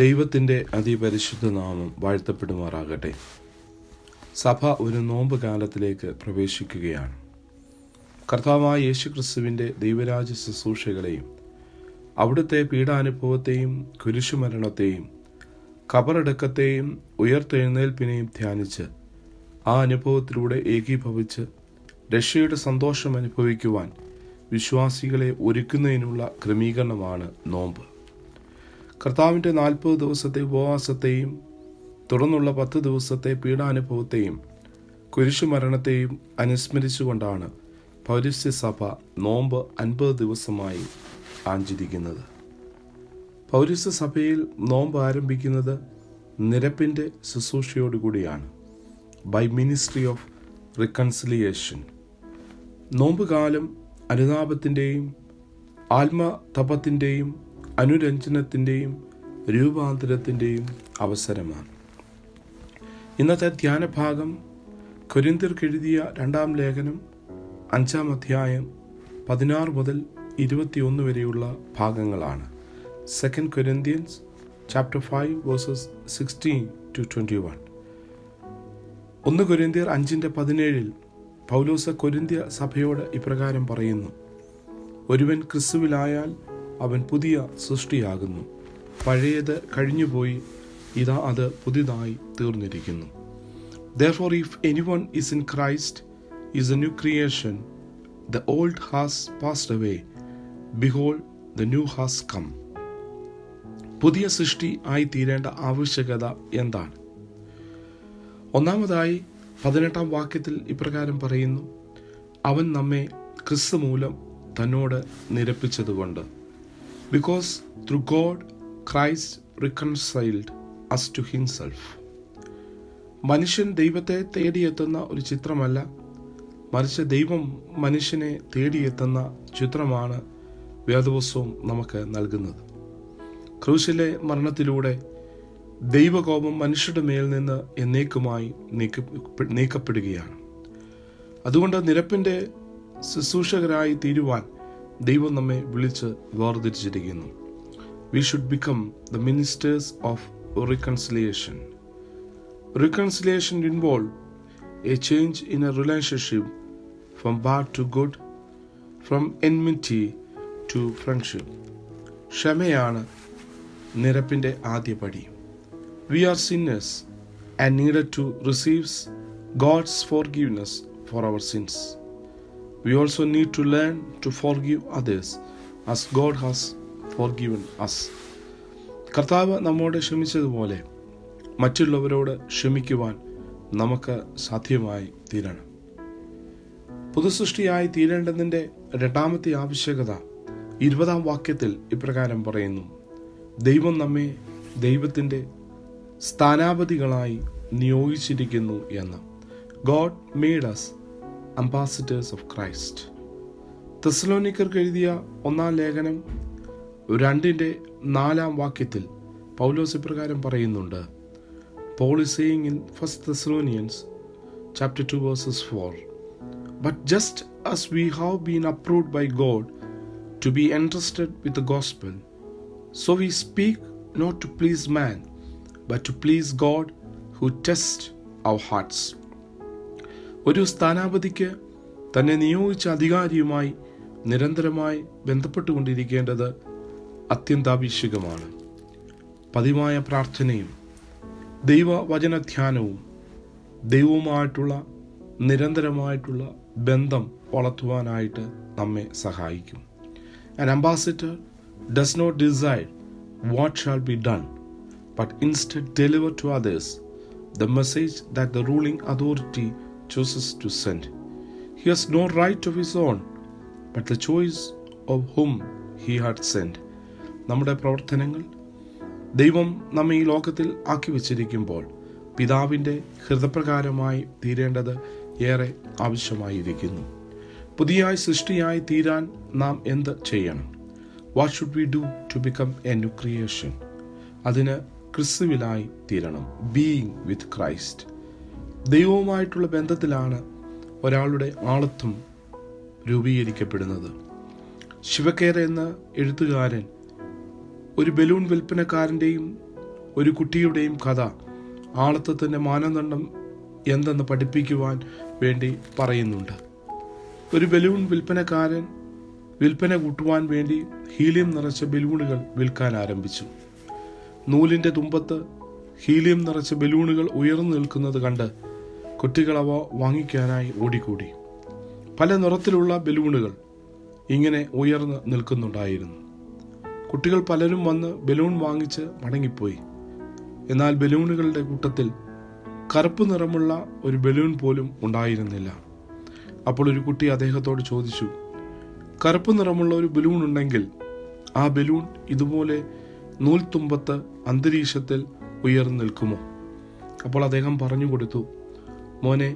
ദൈവത്തിൻ്റെ അതിപരിശുദ്ധ നാമം വാഴ്ത്തപ്പെടുമാറാകട്ടെ. സഭ ഒരു നോമ്പ് കാലത്തിലേക്ക് പ്രവേശിക്കുകയാണ്. കർത്താവായ യേശുക്രിസ്തുവിൻ്റെ ദൈവരാജ്യ ശുശ്രൂഷകളെയും അവിടുത്തെ പീഡാനുഭവത്തെയും കുരിശുമരണത്തെയും ഖബറടക്കത്തെയും ഉയർത്തെഴുന്നേൽപ്പിനെയും ധ്യാനിച്ച് ആ അനുഭവത്തിലൂടെ ഏകീഭവിച്ച് രക്ഷയുടെ സന്തോഷം അനുഭവിക്കുവാൻ വിശ്വാസികളെ ഒരുക്കുന്നതിനുള്ള ക്രമീകരണമാണ് നോമ്പ്. കർത്താവിൻ്റെ 40 ദിവസത്തെ ഉപവാസത്തെയും തുടർന്നുള്ള 10 ദിവസത്തെ പീഡാനുഭവത്തെയും കുരിശുമരണത്തെയും അനുസ്മരിച്ചുകൊണ്ടാണ് പൗരസ്ത്യ സഭ നോമ്പ് 50 ദിവസമായി ആചരിക്കുന്നത്. പൗരസ്ത്യ സഭയിൽ നോമ്പ് ആരംഭിക്കുന്നത് നിരപ്പിൻ്റെ ശുശ്രൂഷയോടുകൂടിയാണ്, ബൈ മിനിസ്ട്രി ഓഫ് റിക്കൺസിലിയേഷൻ. നോമ്പുകാലം അനുതാപത്തിൻ്റെയും ആത്മതപത്തിൻ്റെയും അനുരഞ്ജനത്തിൻ്റെയും രൂപാന്തരത്തിൻ്റെയും അവസരമാണ്. ഇന്നത്തെ ധ്യാനഭാഗം കൊരിന്ത്യർക്ക് എഴുതിയ 2-ാം ലേഖനം 5-ാം അധ്യായം 16 മുതൽ 21 വരെയുള്ള ഭാഗങ്ങളാണ്. 2 Corinthians chapter 5 verses 16 to 21. 1 കൊരിന്ത്യർ 5:17 പൗലോസ് കൊരിന്ത്യ സഭയോട് ഇപ്രകാരം പറയുന്നു: ഒരുവൻ ക്രിസ്തുവിലായാൽ അവൻ പുതിയ സൃഷ്ടിയാകുന്നു, പഴയത് കഴിഞ്ഞുപോയി, ഇതാ അത് പുതിയതായി തീർന്നിരിക്കുന്നു. Therefore, if anyone is in Christ, is a new creation. The old has passed away. Behold, the new has come. പുതിയ സൃഷ്ടി ആയി തീരേണ്ട ആവശ്യകത എന്താണ്? ഒന്നാമതായി 18-ാം വാക്യത്തിൽ ഇപ്രകാരം പറയുന്നു: അവൻ നമ്മെ ക്രിസ്തു മൂലം തന്നോട് നിരപ്പിച്ചതുകൊണ്ട്. Because through God, Christ reconciled us to himself. മനുഷ്യൻ ദൈവത്തെ തേടിയെത്തുന്ന ഒരു ചിത്രമല്ല, മറിച്ച് ദൈവം മനുഷ്യനെ തേടിയെത്തുന്ന ചിത്രമാണ് വേദപുസ്തകം നമുക്ക് നൽകുന്നത്. ക്രൂശിലെ മരണത്തിലൂടെ ദൈവകോപം മനുഷ്യരുടെ മേൽ നിന്ന് എന്നേക്കുമായി നീക്കപ്പെടുകയാണ്. അതുകൊണ്ട് നിരപ്പിൻ്റെ ശുശ്രൂഷകരായി തീരുവാൻ ദൈവം നമ്മെ വിളിച്ച് വേർതിരിച്ചിരിക്കുന്നു. We should become the ministers of reconciliation. Reconciliation involves a change in a relationship from bad to good, from enmity to friendship. ക്ഷമയാണ് നിരപ്പിൻ്റെ ആദ്യപടി. We are sinners and needed to receive God's forgiveness for our sins. We also need to learn to forgive others as God has forgiven us. കർത്താവ് നമ്മോട് ക്ഷമിച്ചതുപോലെ മറ്റുള്ളവരോട് ക്ഷമിക്കുവാൻ നമുക്ക് സാധ്യമായി തീരണം. പുതുസൃഷ്ടിയായി തീരേണ്ടതിൻ്റെ 2ാമത്തെ ആവശ്യകത 20-ാം വാക്യത്തിൽ ഇപ്രകാരം പറയുന്നു: ദൈവം നമ്മെ ദൈവത്തിൻ്റെ സ്ഥാനാപതികളായി നിയോഗിച്ചിരിക്കുന്നു എന്ന്. God made us ambassadors of Christ. തെസ്സലോനിക്കർക്ക് എഴുതിയ 1-ാം ലേഖനം 2:4 വാക്യത്തിൽ പൗലോസ് ഇപ്രകാരം പറയുന്നുണ്ട്: Paul is saying in 1 Thessalonians chapter 2 verses 4, but just as we have been approved by God to be entrusted with the gospel, so we speak not to please man, but to please God who tests our hearts. ഒരു സ്ഥാനാപതിക്ക് തന്നെ നിയോഗിച്ച അധികാരിയുമായി നിരന്തരമായി ബന്ധപ്പെട്ടുകൊണ്ടിരിക്കേണ്ടത് അത്യന്താപേക്ഷിതമാണ്. പതിവായ പ്രാർത്ഥനയും ദൈവവചനധ്യാനവും ദൈവവുമായിട്ടുള്ള നിരന്തരമായിട്ടുള്ള ബന്ധം വളർത്തുവാനായിട്ട് നമ്മെ സഹായിക്കും. An ambassador does not decide what shall be done, but instead deliver to others the message that the ruling authority chooses to send. He has no right of his own, but the choice of whom he had sent. നമ്മുടെ പ്രവർത്തനങ്ങൾ ദൈവം നമ്മെ ഈ ലോകത്തിൽ ആക്കി വച്ചിരിക്കുമ്പോൾ പിതാവിൻ്റെ ഹൃദയപ്രകാരമായി തീരേണ്ടത് ഏറെ ആവശ്യമായിരിക്കുന്നു. പുതിയ സൃഷ്ടിയായി തീരാൻ നാം എന്ത് ചെയ്യണം? What should we do to become a new creation? അതിന് ക്രിസ്തുവിലായി തീരണം, ബീയിങ് വിത്ത് ക്രൈസ്റ്റ്. ദൈവവുമായിട്ടുള്ള ബന്ധത്തിലാണ് ഒരാളുടെ ആളത്വം രൂപീകരിക്കപ്പെടുന്നത്. ശിവകേര എന്ന എഴുത്തുകാരൻ ഒരു ബലൂൺ വിൽപ്പനക്കാരൻ്റെയും ഒരു കുട്ടിയുടെയും കഥ ആളത്വത്തിൻ്റെ മാനദണ്ഡം എന്തെന്ന് പഠിപ്പിക്കുവാൻ വേണ്ടി പറയുന്നുണ്ട്. ഒരു ബലൂൺ വിൽപ്പനക്കാരൻ വിൽപ്പന കൂട്ടുവാൻ വേണ്ടി ഹീലിയം നിറച്ച ബലൂണുകൾ വിൽക്കാൻ ആരംഭിച്ചു. നൂലിൻ്റെ തുമ്പത്ത് ഹീലിയം നിറച്ച ബലൂണുകൾ ഉയർന്നു നിൽക്കുന്നത് കണ്ട് കുട്ടികൾ അവ വാങ്ങിക്കാനായി ഓടിക്കൂടി. പല നിറത്തിലുള്ള ബലൂണുകൾ ഇങ്ങനെ ഉയർന്ന് നിൽക്കുന്നുണ്ടായിരുന്നു. കുട്ടികൾ പലരും വന്ന് ബലൂൺ വാങ്ങിച്ച് മടങ്ങിപ്പോയി. എന്നാൽ ബലൂണുകളുടെ കൂട്ടത്തിൽ കറുപ്പ് നിറമുള്ള ഒരു ബലൂൺ പോലും ഉണ്ടായിരുന്നില്ല. അപ്പോൾ ഒരു കുട്ടി അദ്ദേഹത്തോട് ചോദിച്ചു, കറുപ്പ് നിറമുള്ള ഒരു ബലൂൺ ഉണ്ടെങ്കിൽ ആ ബലൂൺ ഇതുപോലെ നൂൽത്തുമ്പത്ത് അന്തരീക്ഷത്തിൽ ഉയർന്നു നിൽക്കുമോ? അപ്പോൾ അദ്ദേഹം പറഞ്ഞു കൊടുത്തു, മോനെ,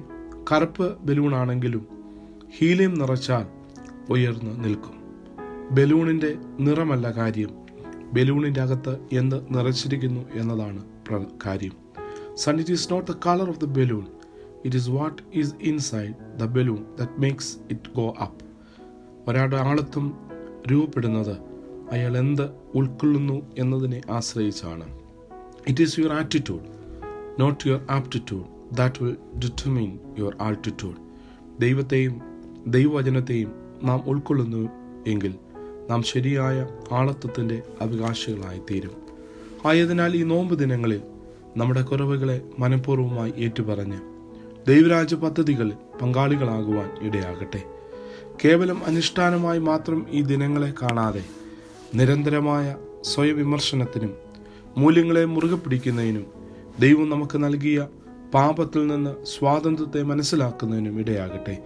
കറുപ്പ് ബലൂൺ ആണെങ്കിലും ഹീലിയം നിറച്ചാൽ ഉയർന്നു നിൽക്കും. ബലൂണിൻ്റെ നിറമല്ല കാര്യം, ബലൂണിൻ്റെ അകത്ത് എന്ത് നിറച്ചിരിക്കുന്നു എന്നതാണ് കാര്യം. Son, it is not the color of the balloon, it is what is inside the balloon that makes it go up. ഒരാളുടെ ആളത്വം രൂപപ്പെടുന്നത് അയാൾ എന്ത് ഉൾക്കൊള്ളുന്നു എന്നതിനെ ആശ്രയിച്ചാണ്. It is your attitude, not your aptitude, that will determine your altitude. ദൈവത്തെയും ദൈവവചനത്തെയും നാം ഉൾക്കൊള്ളുന്നു എങ്കിൽ നാം ശരിയായ ആളത്വത്തിൻ്റെ അവകാശികളായി തീരും. ആയതിനാൽ ഈ നോമ്പ് ദിനങ്ങളിൽ നമ്മുടെ കുറവുകളെ മനഃപൂർവ്വമായി ഏറ്റുപറഞ്ഞ് ദൈവരാജ്യ പദ്ധതികളിൽ പങ്കാളികളാകുവാൻ ഇടയാകട്ടെ. കേവലം അനുഷ്ഠാനമായി മാത്രം ഈ ദിനങ്ങളെ കാണാതെ നിരന്തരമായ സ്വയവിമർശനത്തിനും മൂല്യങ്ങളെ മുറുകെ പിടിക്കുന്നതിനും ദൈവം നമുക്ക് നൽകിയ പാപത്തിൽ നിന്ന് സ്വാതന്ത്ര്യത്തെ മനസ്സിലാക്കുന്നതിനും ഇടയാകട്ടെ.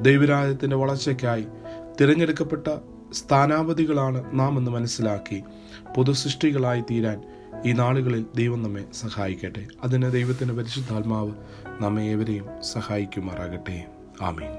ദൈവരാജ്യത്തിൻ്റെ വളർച്ചയ്ക്കായി തിരഞ്ഞെടുക്കപ്പെട്ട സ്ഥാനാപതികളാണ് നാം എന്ന് മനസ്സിലാക്കി പൊതുസൃഷ്ടികളായി തീരാൻ ഈ നാളുകളിൽ ദൈവം നമ്മെ സഹായിക്കട്ടെ. അതിന് ദൈവത്തിൻ്റെ പരിശുദ്ധാത്മാവ് നമ്മെ ഏവരെയും സഹായിക്കുമാറാകട്ടെ. ആമേൻ.